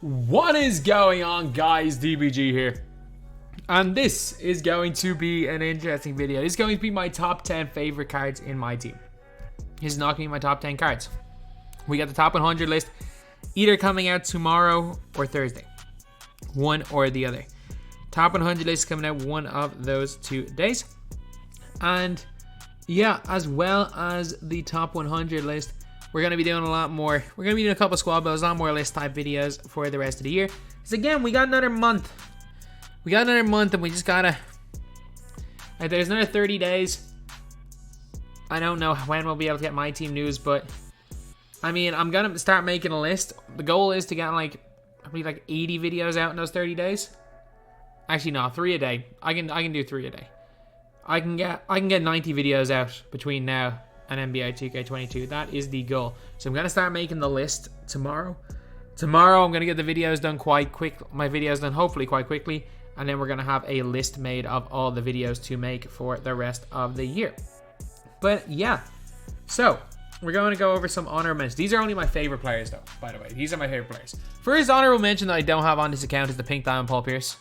What is going on, guys? DBG here. And this is going to be an interesting video. This is going to be my top 10 favorite cards in my team. This is not going to be my top 10 cards. We got the top 100 list either coming out tomorrow or Thursday. One or the other. Top 100 list coming out one of those 2 days. And yeah, as well as the top 100 list, we're going to be doing a lot more. We're going to be doing a couple squad builds, a lot more list type videos for the rest of the year. Because again, we got another month. We got another month and we just gotta... Like, there's another 30 days. I don't know when we'll be able to get my team news, but... I mean, I'm going to start making a list. The goal is to get like 80 videos out in those 30 days. Actually, no, 3 a day. I can do 3 a day. I can get 90 videos out between now and NBA 2K22. That is the goal. So I'm going to start making the list tomorrow. Tomorrow I'm going to get the videos done quite quick. My videos done hopefully quite quickly. And then we're going to have a list made of all the videos to make for the rest of the year. But yeah. So we're going to go over some honorable mentions. These are only my favorite players though, by the way. These are my favorite players. First honorable mention that I don't have on this account is the Pink Diamond Paul Pierce.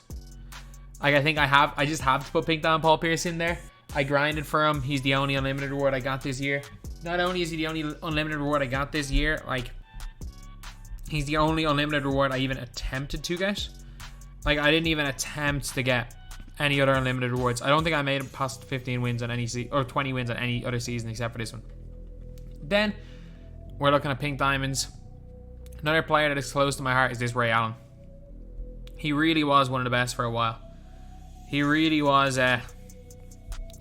Like, I just have to put Pink Diamond Paul Pierce in there. I grinded for him. He's the only unlimited reward I got this year. Not only is he the only unlimited reward I got this year, like, he's the only unlimited reward I even attempted to get. Like, I didn't even attempt to get any other unlimited rewards. I don't think I made it past 15 wins on any or 20 wins on any other season except for this one. Then, we're looking at Pink Diamonds. Another player that is close to my heart is this Ray Allen. He really was one of the best for a while. He really was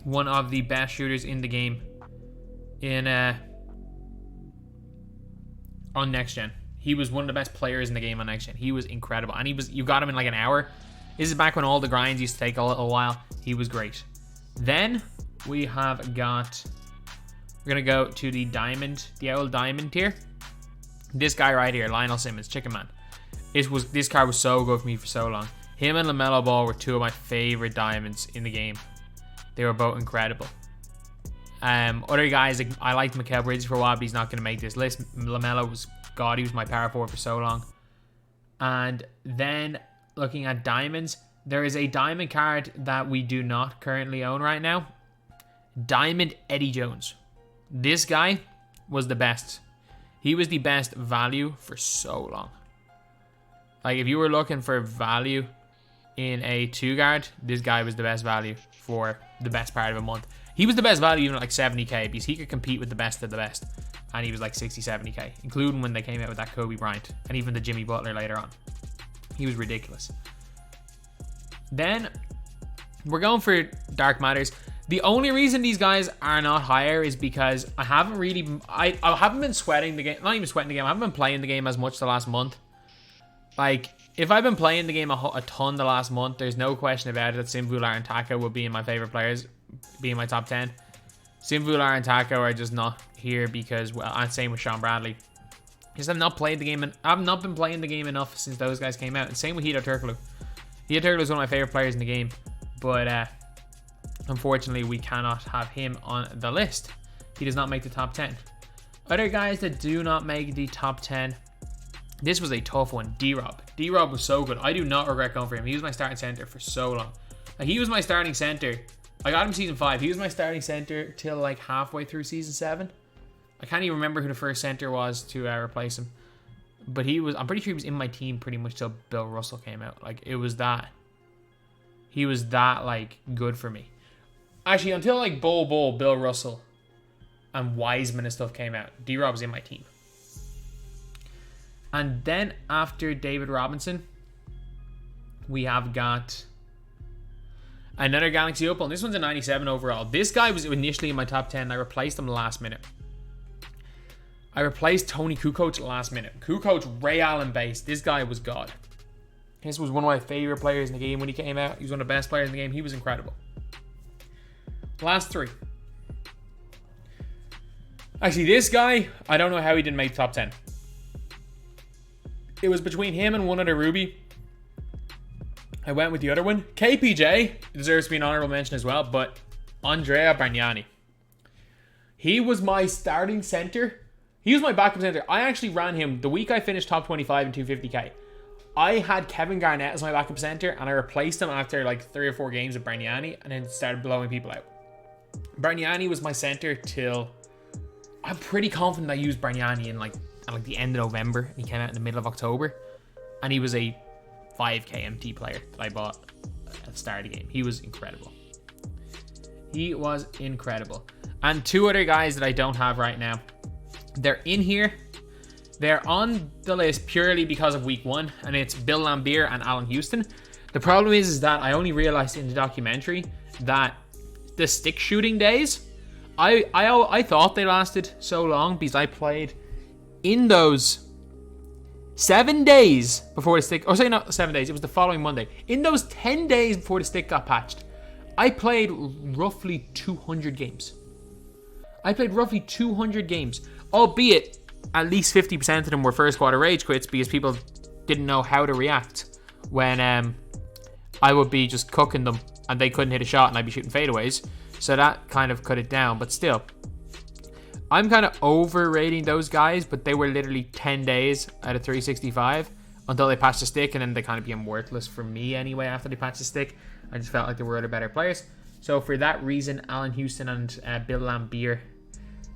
one of the best shooters in the game on next gen. He was one of the best players in the game on next gen. He was incredible, and you got him in like an hour. This is back when all the grinds used to take a little while. He was great. Then we have got, we're gonna go to the diamond, the old diamond tier. This guy right here, Lionel Simmons, Chicken Man. This card was so good for me for so long. Him and LaMelo Ball were 2 of my favorite diamonds in the game. They were both incredible. Other guys, like, I liked Mikal Bridges for a while, but he's not going to make this list. LaMelo was God. He was my power forward for so long. And then looking at diamonds, there is a diamond card that we do not currently own right now. Diamond Eddie Jones. This guy was the best. He was the best value for so long. Like, if you were looking for value in a 2-guard, this guy was the best value for the best part of a month. He was the best value even at like 70k because he could compete with the best of the best. And he was like 60, 70k, including when they came out with that Kobe Bryant and even the Jimmy Butler later on. He was ridiculous. Then we're going for Dark Matters. The only reason these guys are not higher is because I haven't been sweating the game. Not even sweating the game. I haven't been playing the game as much the last month. Like, if I've been playing the game a ton the last month, there's no question about it that Simvular and Taco will be in my favorite players, be in my top 10. Simvular and Taco are just not here because, well, I'm same with Sean Bradley. Because I've not played the game, and I've not been playing the game enough since those guys came out. And same with Hito Turkoglu. Hito Turkoglu is one of my favorite players in the game, but unfortunately, we cannot have him on the list. He does not make the top 10. Other guys that do not make the top 10. This was a tough one. D-Rob. D-Rob was so good. I do not regret going for him. He was my starting center for so long. Like, he was my starting center. I got him season 5. He was my starting center till like halfway through season 7. I can't even remember who the first center was to replace him. But I'm pretty sure he was in my team pretty much till Bill Russell came out. Like, he was that like good for me. Actually, until like Bol Bol, Bill Russell, and Wiseman and stuff came out, D-Rob was in my team. And then after David Robinson, we have got another Galaxy Opal. And this one's a 97 overall. This guy was initially in my top 10. I replaced him last minute. I replaced Tony Kukoc last minute. Kukoc, Ray Allen based. This guy was God. This was one of my favorite players in the game when he came out. He was one of the best players in the game. He was incredible. Last 3. Actually, this guy, I don't know how he didn't make the top 10. It was between him and one other Ruby. I went with the other one. KPJ deserves to be an honorable mention as well, but Andrea Bargnani. He was my starting center. He was my backup center. I actually ran him the week I finished top 25 in 250k. I had Kevin Garnett as my backup center, and I replaced him after like 3 or 4 games with Bargnani, and then started blowing people out. Bargnani was my center till... I'm pretty confident I used Bargnani in like at the end of November. He came out in the middle of October, and he was a 5k MT player that I bought at the start of the game. He was incredible. He was incredible. And 2 other guys that I don't have right now. They're in here. They're on the list purely because of week 1, and it's Bill Laimbeer and Alan Houston. The problem is that I only realized in the documentary that the stick shooting days, I thought they lasted so long because I played in those 7 days before the stick, or say not 7 days, it was the following Monday. In those 10 days before the stick got patched, I played roughly 200 games. Albeit at least 50% of them were first quarter rage quits because people didn't know how to react when I would be just cooking them and they couldn't hit a shot and I'd be shooting fadeaways. So that kind of cut it down. But still, I'm kind of overrating those guys, but they were literally 10 days out of 365 until they patched the stick, and then they kind of became worthless for me anyway after they patched the stick. I just felt like there were other better players. So for that reason, Alan Houston and Bill Laimbeer,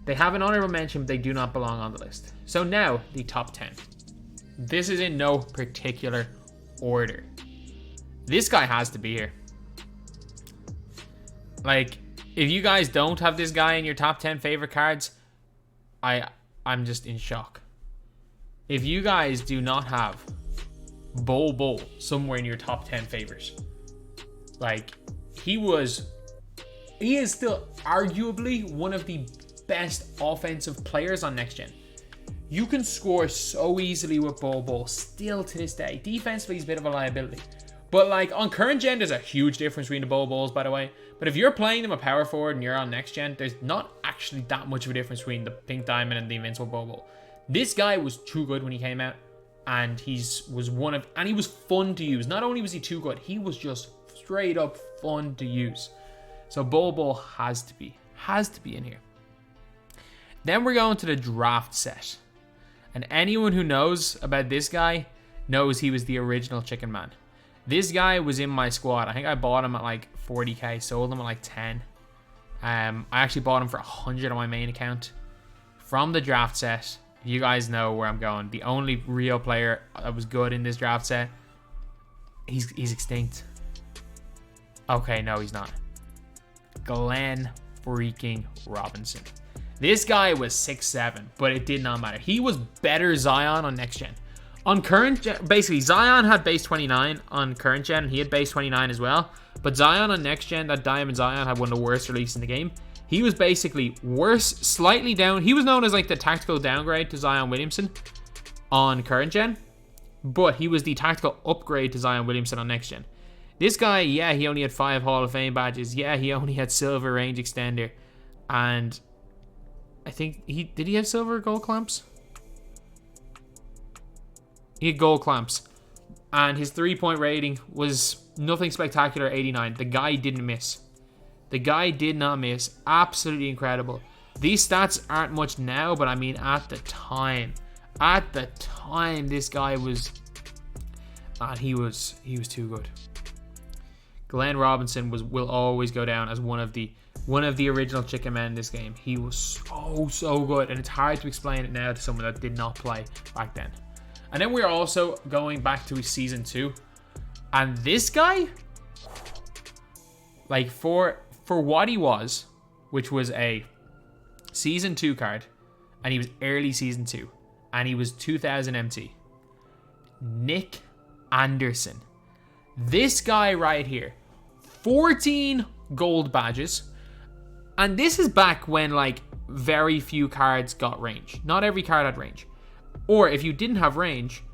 they have an honorable mention, but they do not belong on the list. So now, the top 10. This is in no particular order. This guy has to be here. Like, if you guys don't have this guy in your top 10 favorite cards, I'm just in shock. If you guys do not have Bol Bol somewhere in your top 10 favorites, like, he is still arguably one of the best offensive players on next gen. You can score so easily with Bol Bol still to this day. Defensively, he's a bit of a liability. But like on current gen, there's a huge difference between the Bol Bols, by the way. But if you're playing them a power forward and you're on next gen, there's not actually that much of a difference between the Pink Diamond and the Invincible Bol Bol. This guy was too good when he came out, and he was fun to use. Not only was he too good, he was just straight up fun to use. So Bol Bol has to be in here. Then we're going to the draft set. And anyone who knows about this guy knows he was the original Chicken Man. This guy was in my squad. I think I bought him at like 40k, sold him at like 10. I actually bought him for 100 on my main account from the draft set. You guys know where I'm going. The only real player that was good in this draft set, he's extinct. Okay, no, he's not. Glenn freaking Robinson. This guy was 6'7", but it did not matter. He was better Zion on next gen. On current gen, basically, Zion had base 29 on current gen, and he had base 29 as well. But Zion on next gen, that Diamond Zion, had one of the worst releases in the game. He was basically worse, slightly down. He was known as like the tactical downgrade to Zion Williamson on current gen, but he was the tactical upgrade to Zion Williamson on next gen. This guy, yeah, he only had 5 Hall of Fame badges. Yeah, he only had silver range extender, and I think did he have silver or gold clamps? He had gold clamps, and his 3-point rating was nothing spectacular, 89. The guy didn't miss. The guy did not miss. Absolutely incredible. These stats aren't much now, but I mean at the time, this guy was, he was too good. Glenn Robinson will always go down as one of the original Chicken Men in this game. He was so good, and it's hard to explain it now to someone that did not play back then. And then we're also going back to season 2, and this guy, like for what he was, which was a season 2 card, and he was early season 2, and he was 2000 MT. Nick Anderson. This guy right here, 14 gold badges. And this is back when like very few cards got range. Not every card had range. Or if you didn't have range,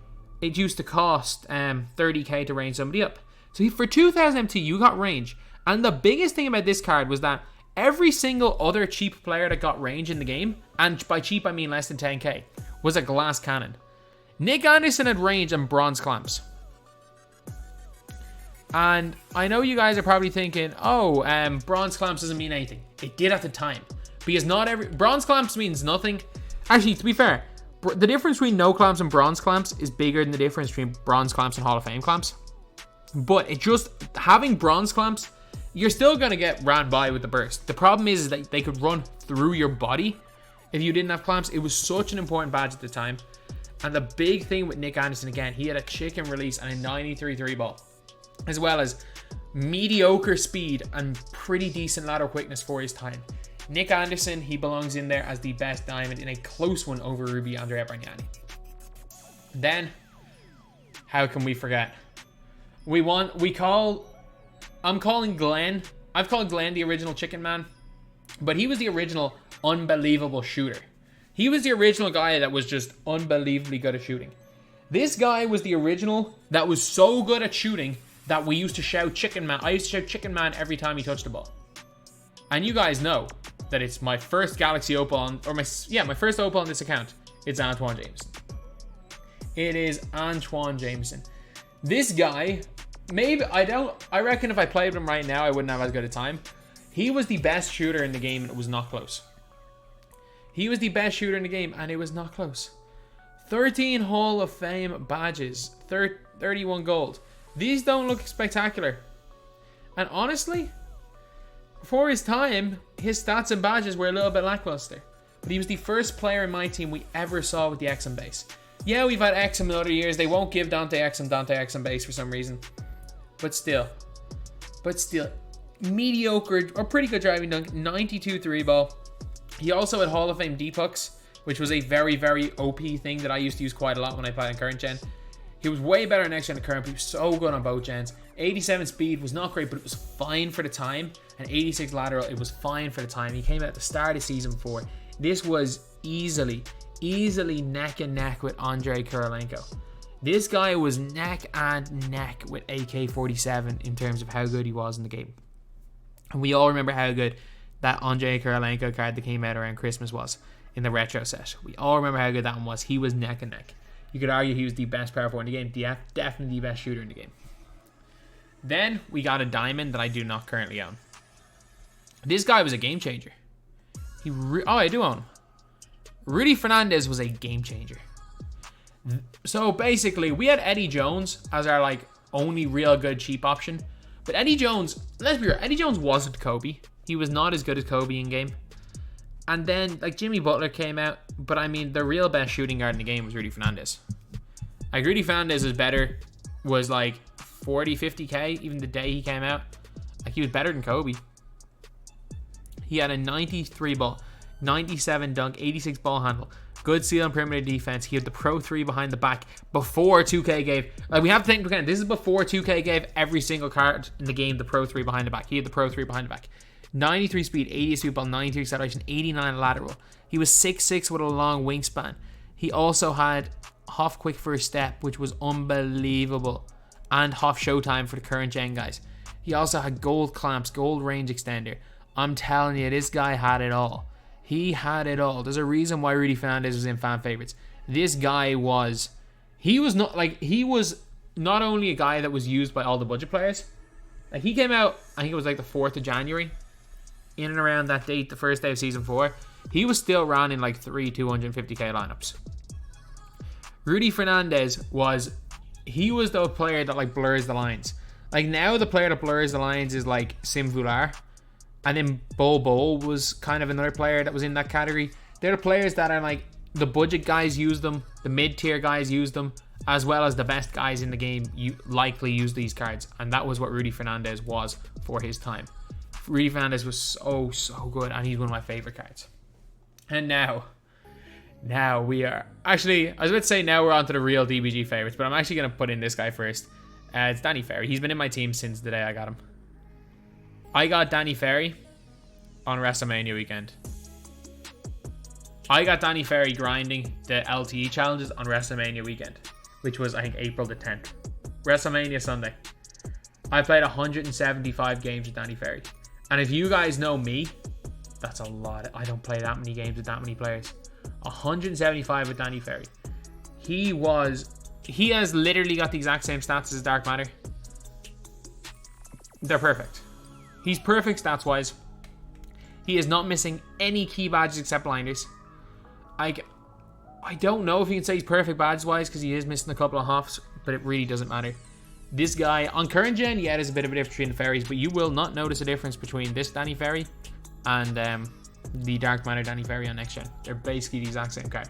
it used to cost 30k to range somebody up. So for 2000 MT, you got range. And the biggest thing about this card was that every single other cheap player that got range in the game, and by cheap I mean less than 10k, was a glass cannon. Nick Anderson had range and bronze clamps. And I know you guys are probably thinking, bronze clamps doesn't mean anything. It did at the time. Because not every... Bronze clamps means nothing. Actually, to be fair, the difference between no clamps and bronze clamps is bigger than the difference between bronze clamps and Hall of Fame clamps. But it just, having bronze clamps, you're still going to get ran by with the burst. The problem is that they could run through your body if you didn't have clamps. It was such an important badge at the time. And the big thing with Nick Anderson, again, he had a chicken release and a 93 3 ball, as well as mediocre speed and pretty decent lateral quickness for his time. Nick Anderson, he belongs in there as the best diamond in a close one over Ruby Andrea Bargnani. Then, how can we forget? I'm calling Glenn. I've called Glenn the original Chicken Man, but he was the original unbelievable shooter. He was the original guy that was just unbelievably good at shooting. This guy was the original that was so good at shooting that we used to shout Chicken Man. I used to shout Chicken Man every time he touched the ball. And you guys know that it's my first Galaxy Opal on, or my first Opal on this account. It's Antawn Jamison. It is Antawn Jamison. This guy, I reckon if I played him right now, I wouldn't have as good a time. He was the best shooter in the game and it was not close. He was the best shooter in the game and it was not close. 13 Hall of Fame badges, 31 gold. These don't look spectacular. And honestly, for his time, his stats and badges were a little bit lackluster. But he was the first player in my team we ever saw with the XM base. Yeah, we've had XM in other years. They won't give Dante XM base for some reason. But still, mediocre or pretty good driving dunk, 92 3 ball. He also had Hall of Fame D-pucks, which was a very, very OP thing that I used to use quite a lot when I played on current gen. He was way better next gen and current, but he was so good on both gens. 87 speed was not great, but it was fine for the time. And 86 lateral, it was fine for the time. He came out at the start of season 4. This was easily neck and neck with Andrei Kirilenko. This guy was neck and neck with AK-47 in terms of how good he was in the game. And we all remember how good that Andrei Kirilenko card that came out around Christmas was in the retro set. We all remember how good that one was. He was neck and neck. You could argue he was the best power forward in the game. Definitely the best shooter in the game. Then we got a diamond that I do not currently own. This guy was a game changer. I do own him. Rudy Fernandez was a game changer. So basically, we had Eddie Jones as our only real good cheap option. But Eddie Jones, let's be real, Eddie Jones wasn't Kobe. He was not as good as Kobe in game. And then Jimmy Butler came out, but I mean the real best shooting guard in the game was Rudy Fernandez. Rudy Fernandez was 40, 50k even the day he came out. He was better than Kobe. He had a 93 ball, 97 dunk, 86 ball handle, good seal and perimeter defense. He had the Pro 3 behind the back before 2K gave. We have to think again. This is before 2K gave every single card in the game the Pro 3 behind the back. He had the Pro 3 behind the back. 93 speed, 80 sweep ball, 93 acceleration, 89 lateral. He was 6'6" with a long wingspan. He also had Hoff quick first step, which was unbelievable, and Hoff showtime for the current gen guys. He also had gold clamps, gold range extender. I'm telling you, this guy had it all. He had it all. There's a reason why Rudy Fernandez was in fan favorites. This guy was not only a guy that was used by all the budget players. He came out, I think it was the 4th of January. In and around that date, the first day of season 4, he was still running 3 250k lineups. Rudy Fernandez was the player that blurs the lines. Now the player that blurs the lines is Sim Vular, and then Bol Bol was kind of another player that was in that category. They're the players that are the budget guys use them, the mid-tier guys use them, as well as the best guys in the game likely use these cards, and that was what Rudy Fernandez was for his time. Rudy Fernandez was so good, and he's one of my favorite cards. And now we are actually, I was about to say now we're on to the real DBG favorites, but I'm actually going to put in this guy first. It's Danny Ferry. He's been in my team since the day I got him. I got Danny Ferry on WrestleMania weekend. I got Danny Ferry grinding the LTE challenges on WrestleMania weekend, which was I think April the 10th. WrestleMania Sunday. I played 175 games with Danny Ferry. And if you guys know me, that's a lot. I don't play that many games with that many players. 175 with Danny Ferry. He has literally got the exact same stats as Dark Matter. They're perfect. He's perfect stats wise. He is not missing any key badges except blinders. I don't know if you can say he's perfect badge-wise because he is missing a couple of hops, but it really doesn't matter. This guy, on current gen, yeah, there's a bit of a difference between the Ferries, but you will not notice a difference between this Danny Ferry and the Dark Matter Danny Ferry on next gen. They're basically the exact same card.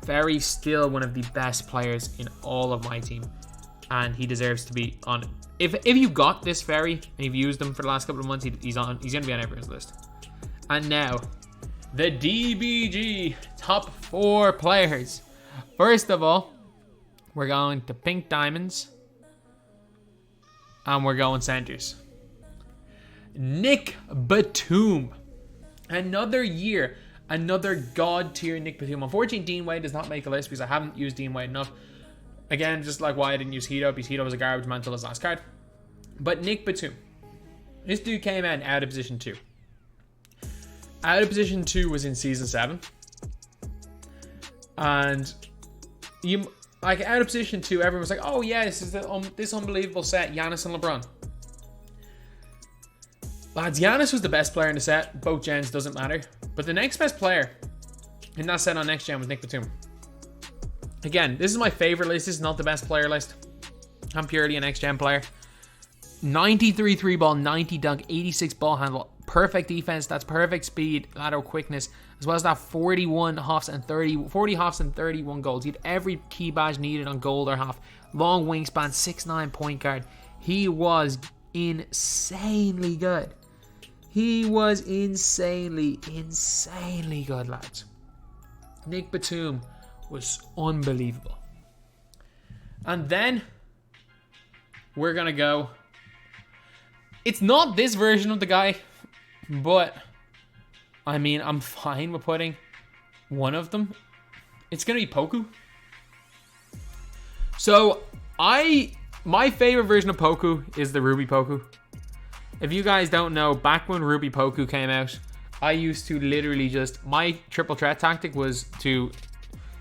Ferry's still one of the best players in all of my team, and he deserves to be on. If you got this Ferry and you've used him for the last couple of months, he's going to be on everyone's list. And now, the DBG top 4 players. First of all, we're going to Pink Diamonds, and we're going centers. Nick Batum. Another year. Another god tier Nick Batum. Unfortunately, Dean Wade does not make a list because I haven't used Dean Wade enough. Again, just like why I didn't use Hito, because Hito was a garbage man until his last card. But Nick Batum. This dude came in out of position 2. Out of position 2 was in season 7. And you like out of position 2, everyone was like, oh yeah, this is this unbelievable set, Giannis and LeBron. Lads, Giannis was the best player in the set. Both gens, doesn't matter. But the next best player in that set on next gen was Nick Batum. Again, this is my favorite list. This is not the best player list. I'm purely a next gen player. 93 3 ball, 90 dunk, 86 ball handle, perfect defense. That's perfect speed, lateral quickness, as well as that 40 hops and 31 goals. He had every key badge needed on gold or half. Long wingspan, 6'9" point guard. He was insanely good. He was insanely good, lads. Nick Batum was unbelievable. And then we're gonna go. It's not this version of the guy, but I mean, I'm fine with putting one of them. It's gonna be Poku. So my favorite version of Poku is the Ruby Poku. If you guys don't know, back when Ruby Poku came out, I used to literally just, my triple threat tactic was to,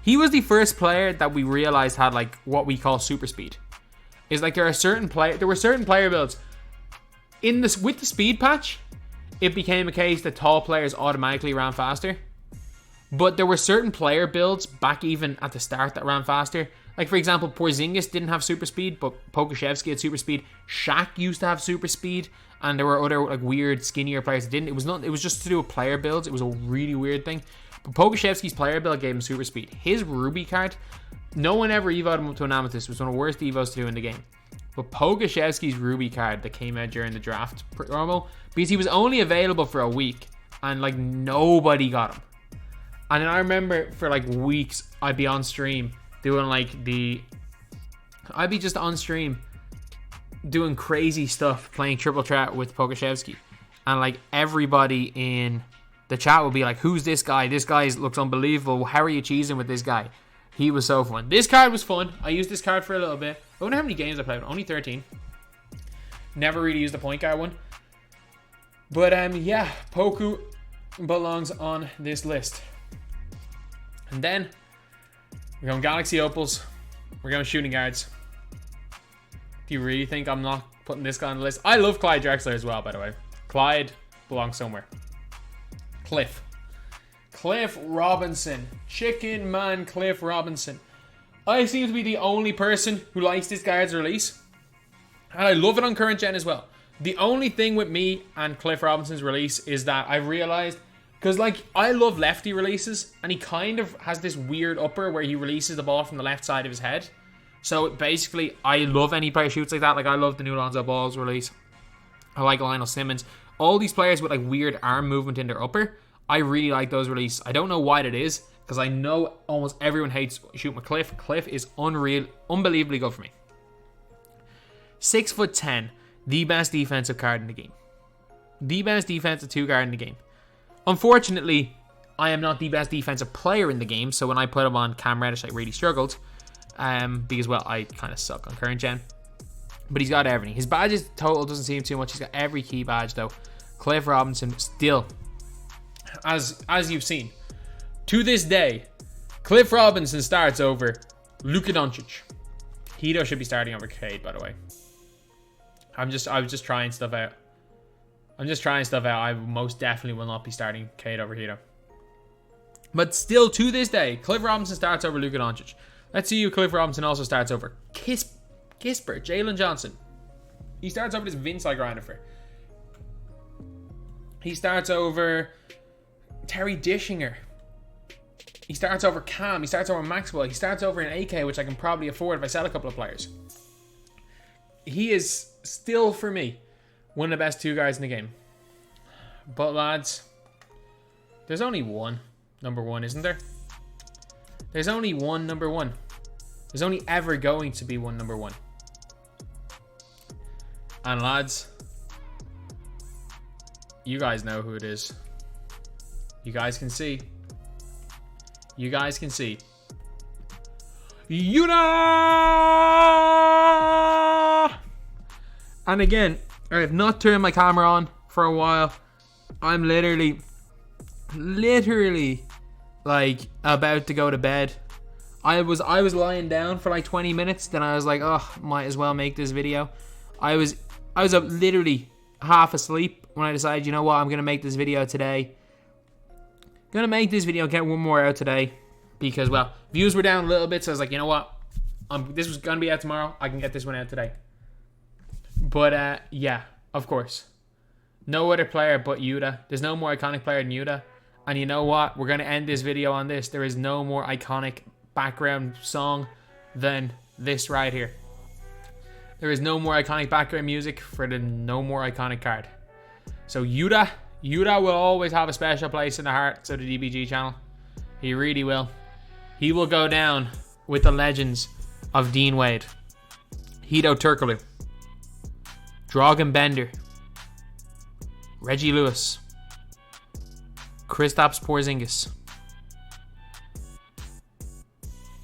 he was the first player that we realized had like what we call super speed. Is like there were certain player builds in this with the speed patch. It became a case that tall players automatically ran faster. But there were certain player builds back even at the start that ran faster. Like, for example, Porzingis didn't have super speed, but Pokusevski had super speed. Shaq used to have super speed, and there were other like weird, skinnier players that didn't. It was just to do with player builds. It was a really weird thing. But Pokusevski's player build gave him super speed. His Ruby card, no one ever evoed him up to an Amethyst. It was one of the worst evos to do in the game. But Pokusevski's Ruby card that came out during the draft promo, because he was only available for a week, and like nobody got him. And then I remember for like weeks, I'd be on stream doing like I'd be just on stream doing crazy stuff, playing triple threat with Pokusevski. And like everybody in the chat would be like, who's this guy? This guy looks unbelievable. How are you cheesing with this guy? He was so fun. This card was fun. I used this card for a little bit. I wonder how many games I played. Only 13. Never really used the point guard one. But yeah, Poku belongs on this list. And then we're going Galaxy Opals. We're going shooting guards. Do you really think I'm not putting this guy on the list? I love Clyde Drexler as well, by the way. Clyde belongs somewhere. Cliff Robinson. Chicken man Cliff Robinson. I seem to be the only person who likes this guard's release. And I love it on current gen as well. The only thing with me and Cliff Robinson's release is that I realized, because like I love lefty releases, and he kind of has this weird upper where he releases the ball from the left side of his head. So basically, I love any player shoots like that. Like I love the new Lonzo Ball's release. I like Lionel Simmons. All these players with like weird arm movement in their upper, I really like those releases. I don't know why that is, because I know almost everyone hates shooting with Cliff. Cliff is unreal, unbelievably good for me. 6'10", the best defensive card in the game. The best defensive 2 guard in the game. Unfortunately, I am not the best defensive player in the game, so when I put him on Cam Reddish, I really struggled. Because, well, I kind of suck on current gen. But he's got everything. His badges total doesn't seem too much. He's got every key badge, though. Cliff Robinson still, as you've seen, to this day, Cliff Robinson starts over Luka Doncic. Hito should be starting over Cade, by the way. I was just trying stuff out. I most definitely will not be starting Cade over Hito. But still, to this day, Cliff Robinson starts over Luka Doncic. Let's see who Cliff Robinson also starts over. Kisper, Jalen Johnson. He starts over this Vince I grinded for. He starts over Terry Dishinger. He starts over Cam. He starts over Maxwell. He starts over an AK, which I can probably afford if I sell a couple of players. He is still, for me, one of the best 2 guys in the game. But, lads, there's only one number 1, isn't there? There's only one number 1. There's only ever going to be one number 1. And, lads, you guys know who it is. You guys can see. You guys can see. Yuta! And again, I have not turned my camera on for a while. I'm literally like about to go to bed. I was lying down for like 20 minutes. Then I was like, oh, might as well make this video. I was up literally half asleep when I decided, you know what, I'm gonna make this video today. Gonna make this video, get one more out today, because, well, views were down a little bit, so I was like, you know what, this was gonna be out tomorrow, I can get this one out today. But yeah, of course, no other player but Yuta. There's no more iconic player than Yuta. And you know what, we're gonna end this video on this. There is no more iconic background song than this right here. There is no more iconic background music for the no more iconic card. So Yuta will always have a special place in the hearts of the DBG channel. He really will. He will go down with the legends of Dean Wade, Hedo Turkoglu, Dragan Bender, Reggie Lewis, Kristaps Porzingis.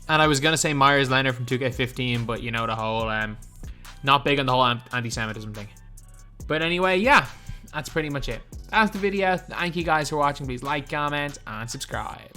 And I was going to say Myers Leonard from 2K15, but you know, the whole, not big on the whole anti-Semitism thing. But anyway, yeah, that's pretty much it. That's the video. Thank you guys for watching. Please like, comment, and subscribe.